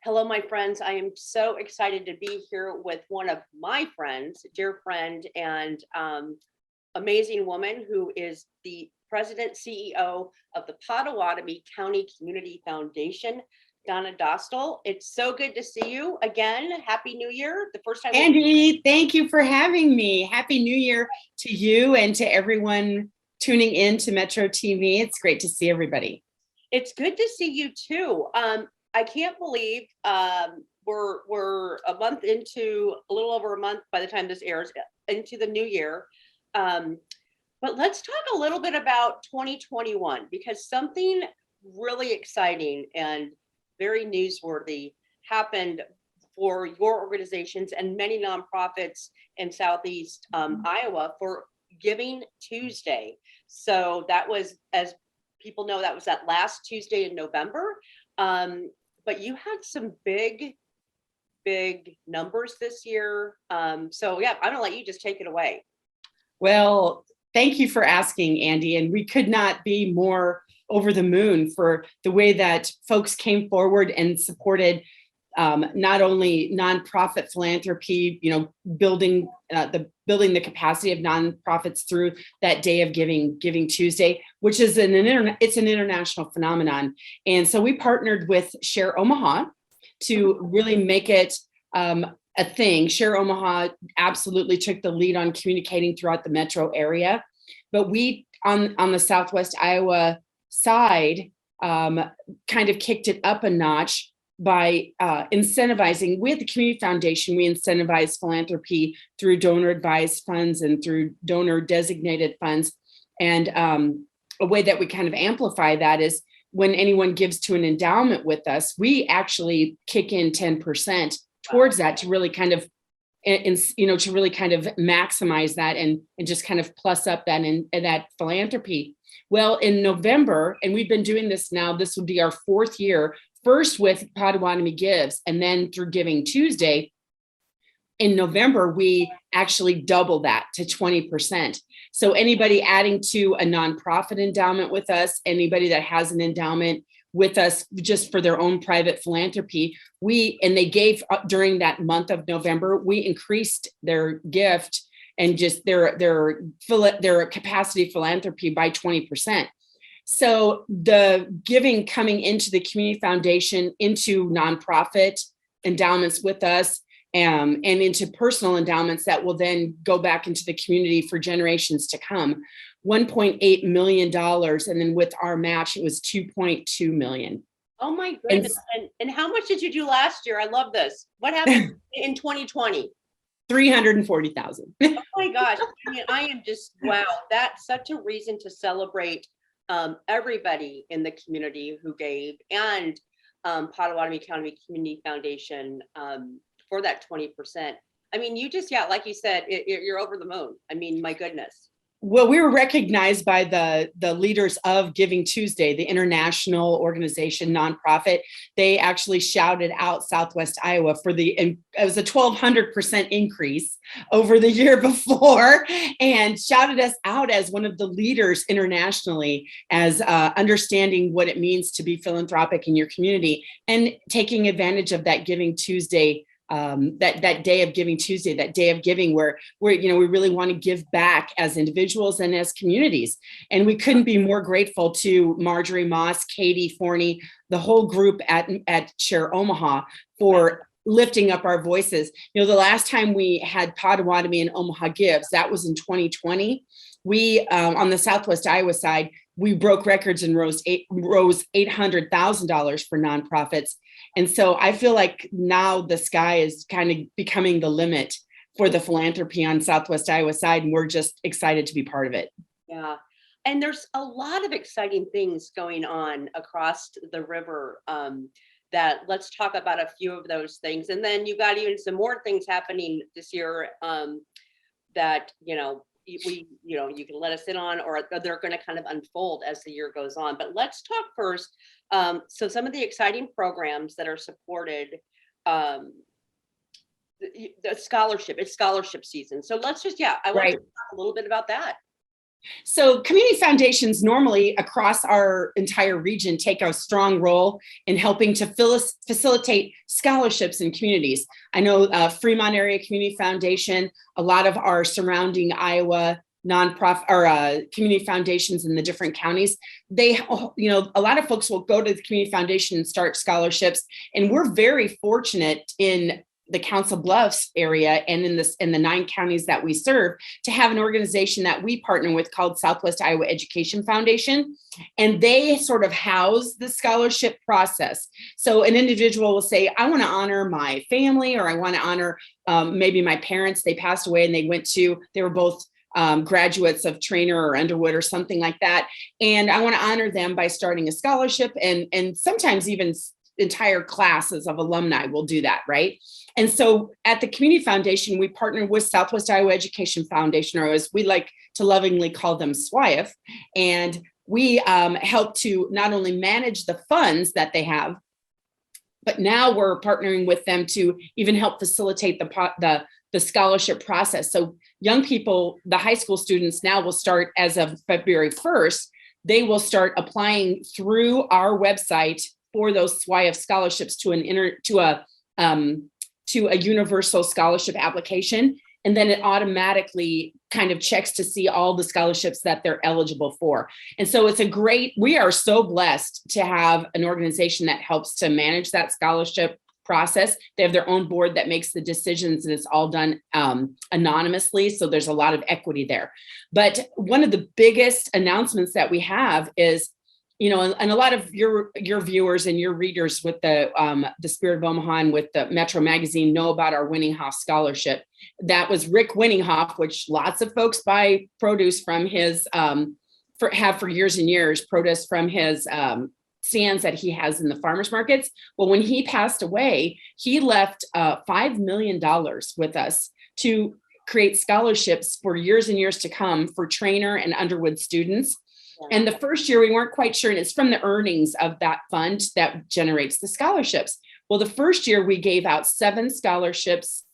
Hello, my friends. I am so excited to be here with one of my friends, dear friend, and amazing woman who is the president CEO of the Potawatomi County Community Foundation, Donna Dostal. It's so good to see you again. Happy New Year. The first time Andy, thank you for having me. Happy New Year to you and to everyone tuning in to Metro TV. It's great to see everybody. It's good to see you too. I can't believe we're a month into, a little over a month by the time this airs, into the new year. But let's talk a little bit about 2021, because something really exciting and very newsworthy happened for your organizations and many nonprofits in Southeast Iowa for Giving Tuesday. So that was, as people know, that was that last Tuesday in November. But you had some big numbers this year. So yeah, I'm gonna let you just take it away. Well, thank you for asking, Andy. And we could not be more over the moon for the way that folks came forward and supported not only nonprofit philanthropy, building the capacity of nonprofits through that day of Giving Tuesday, which is it's an international phenomenon. And so we partnered with Share Omaha to really make it a thing. Share Omaha absolutely took the lead on communicating throughout the metro area, but we on the Southwest Iowa side kind of kicked it up a notch by incentivizing. We at the Community Foundation, we incentivize philanthropy through donor advised funds and through donor designated funds. And a way that we kind of amplify that is when anyone gives to an endowment with us, we actually kick in 10% towards that to really kind of, to really kind of maximize that and just kind of plus up that and that philanthropy. Well, in November, and we've been doing this now, this would be our fourth year, first with Potawatomi Gives, and then through Giving Tuesday. In November, we actually double that to 20%. So anybody adding to a nonprofit endowment with us, anybody that has an endowment with us just for their own private philanthropy, and they gave during that month of November, we increased their gift and just their capacity philanthropy by 20%. So the giving coming into the Community Foundation, into nonprofit endowments with us, and into personal endowments that will then go back into the community for generations to come, $1.8 million. And then with our match, it was 2.2 million. Oh my goodness. And how much did you do last year? I love this. What happened in 2020? 340,000. Oh my gosh. I mean, I am just, wow, that's such a reason to celebrate everybody in the community who gave, and Potawatomi County Community Foundation for that 20%. I mean, you just, yeah, like you said, you're over the moon. I mean, my goodness. Well, we were recognized by the leaders of Giving Tuesday, the international organization, nonprofit. They actually shouted out Southwest Iowa it was a 1,200% increase over the year before, and shouted us out as one of the leaders internationally as understanding what it means to be philanthropic in your community and taking advantage of that Giving Tuesday. That day of Giving Tuesday, that day of giving, where we really want to give back as individuals and as communities. And we couldn't be more grateful to Marjorie Moss, Katie Forney, the whole group at Share Omaha for lifting up our voices. The last time we had Potawatomi and Omaha Gives, that was in 2020. We on the Southwest Iowa side, we broke records and rose $800,000 for nonprofits. And so I feel like now the sky is kind of becoming the limit for the philanthropy on Southwest Iowa side, and we're just excited to be part of it. Yeah. And there's a lot of exciting things going on across the river. That let's talk about a few of those things. And then you got even some more things happening this year that, you can let us in on, or they're going to kind of unfold as the year goes on. But let's talk first. So some of the exciting programs that are supported, the scholarship, it's scholarship season. So let's just, I want to talk a little bit about that. So community foundations normally across our entire region take a strong role in helping to facilitate scholarships in communities. I know Fremont Area Community Foundation, a lot of our surrounding Iowa nonprofit or community foundations in the different counties, they, a lot of folks will go to the community foundation and start scholarships. And we're very fortunate in the Council Bluffs area and in the 9 counties that we serve to have an organization that we partner with called Southwest Iowa Education Foundation. And they sort of house the scholarship process. So an individual will say, I want to honor my family, or I want to honor maybe my parents, they passed away and they were both graduates of Trainer or Underwood or something like that. And I want to honor them by starting a scholarship, and sometimes even entire classes of alumni will do that, right? And so at the Community Foundation, we partner with Southwest Iowa Education Foundation, or as we like to lovingly call them, SWIAF, and we help to not only manage the funds that they have, but now we're partnering with them to even help facilitate the scholarship process. So young people, the high school students now will start as of February 1st, they will start applying through our website for those SWIAF scholarships to a universal scholarship application. And then it automatically kind of checks to see all the scholarships that they're eligible for. And so we are so blessed to have an organization that helps to manage that scholarship process. They have their own board that makes the decisions, and it's all done anonymously. So there's a lot of equity there. But one of the biggest announcements that we have is, and a lot of your viewers and your readers with the Spirit of Omaha and with the Metro magazine know about our Winninghoff scholarship. That was Rick Winninghoff, which lots of folks buy produce from his, for years and years, produce from his stands that he has in the farmers markets. Well, when he passed away, he left $5 million with us to create scholarships for years and years to come for Trainer and Underwood students. And the first year we weren't quite sure, and it's from the earnings of that fund that generates the scholarships. Well, the first year we gave out 7 scholarships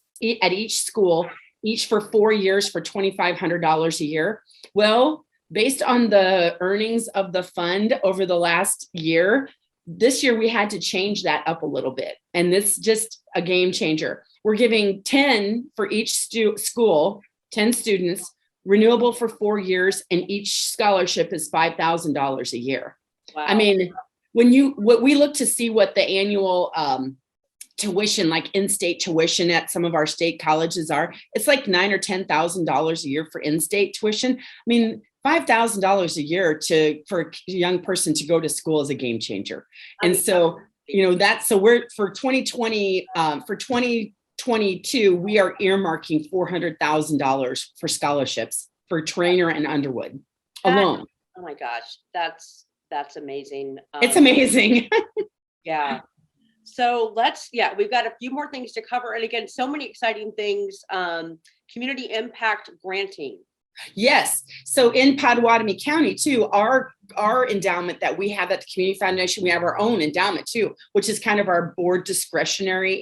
at each school, each for 4 years for $2,500 a year. Well, based on the earnings of the fund over the last year, this year we had to change that up a little bit. And it's just a game changer. We're giving 10 for each school, 10 students, renewable for 4 years, and each scholarship is $5,000 a year. Wow. I mean, what we look to see what the annual tuition, like in-state tuition at some of our state colleges are, it's like $9,000 or $10,000 a year for in-state tuition. I mean, $5,000 a year for a young person to go to school is a game changer. And so, we're for 2020, for 2022, we are earmarking $400,000 for scholarships for Trainer and Underwood alone. Oh my gosh, that's amazing. It's amazing. Yeah. So we've got a few more things to cover. And again, so many exciting things. Community impact granting. Yes. So in Pottawatomie County too, our endowment that we have at the Community Foundation, we have our own endowment too, which is kind of our board discretionary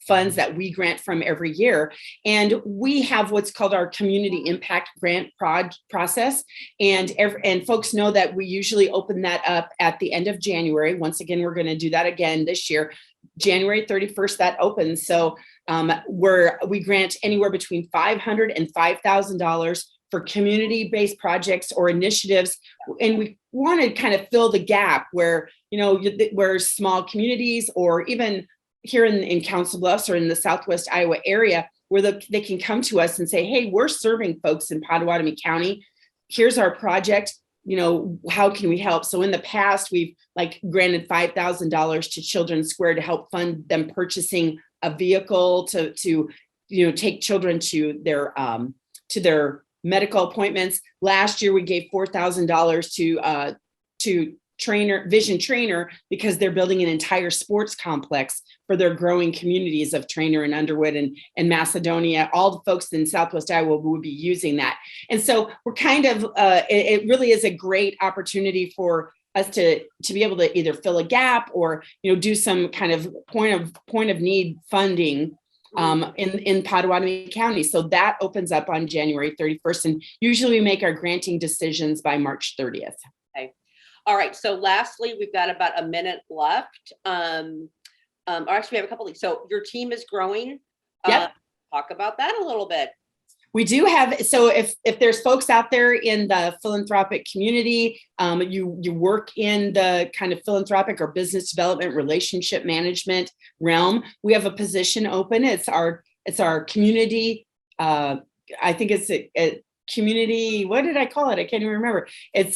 funds that we grant from every year. And we have what's called our community impact grant process. And folks know that we usually open that up at the end of January. Once again, we're going to do that again this year. January 31st, that opens. So we grant anywhere between $500 and $5,000 for community-based projects or initiatives. And we want to kind of fill the gap where, where small communities, or even here in Council Bluffs or in the Southwest Iowa area, where they can come to us and say, hey, we're serving folks in Pottawatomie County. Here's our project. How can we help? So in the past, we've granted $5,000 to Children's Square to help fund them purchasing a vehicle to take children to their medical appointments. Last year, we gave $4,000 to Vision Trainer, because they're building an entire sports complex for their growing communities of Trainer and Underwood and Macedonia. All the folks in Southwest Iowa would be using that. And so we're kind of, it really is a great opportunity for us to be able to either fill a gap or, do some kind of point of need funding in Potawatomi County. So that opens up on January 31st. And usually we make our granting decisions by March 30th. Okay. All right. So lastly, we've got about a minute left. Or actually we have a couple of things. So your team is growing. Yep. Talk about that a little bit. We do have, so if there's folks out there in the philanthropic community, you work in the kind of philanthropic or business development relationship management realm, we have a position open. It's our community, I think it's a community, what did I call it? I can't even remember. It's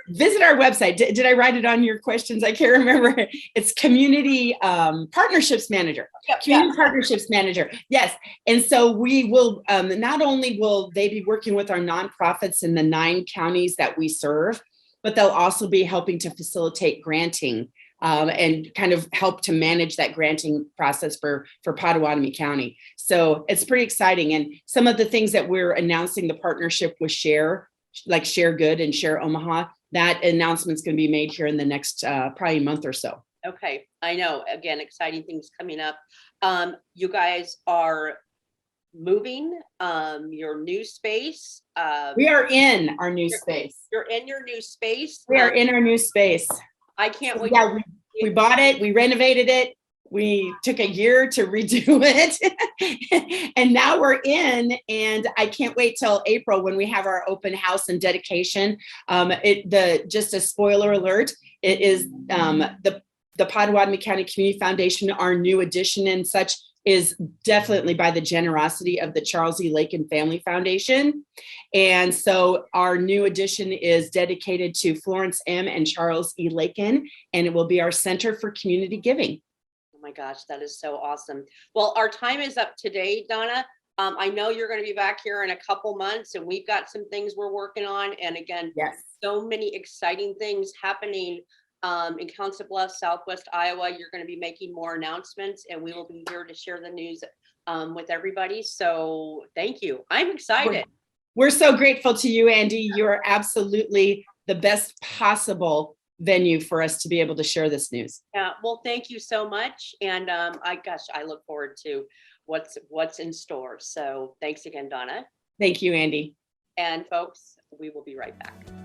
visit our website. Did I write it on your questions? I can't remember. It's community partnerships manager. Yep, Community partnerships manager. Yes. And so we will, not only will they be working with our nonprofits in the 9 counties that we serve, but they'll also be helping to facilitate granting and kind of help to manage that granting process for Potawatomi County. So it's pretty exciting. And some of the things that we're announcing, the partnership with Share, like Share Good and Share Omaha, that announcement's going to be made here in the next probably month or so. Okay. I know, again, exciting things coming up. You guys are moving your new space. We are in our new space. You're in your new space. We are in our new space. I can't wait. Yeah, we bought it, we renovated it. We took a year to redo it. And now we're in, and I can't wait till April when we have our open house and dedication. Just a spoiler alert, it is the Potawatomi County Community Foundation, our new addition and such, is definitely by the generosity of the Charles E. Lakin Family Foundation. And so our new addition is dedicated to Florence M. and Charles E. Lakin, and it will be our Center for Community Giving. Oh my gosh, that is so awesome. Well, our time is up today, Donna. I know you're going to be back here in a couple months, and we've got some things we're working on. And again, yes, so many exciting things happening in Council Bluffs, Southwest Iowa. You're going to be making more announcements, and we will be here to share the news with everybody. So thank you. I'm excited. We're so grateful to you, Andy. You're absolutely the best possible venue for us to be able to share this news. Yeah, well, thank you so much. And I look forward to what's in store. So thanks again, Donna. Thank you, Andy. And folks, we will be right back.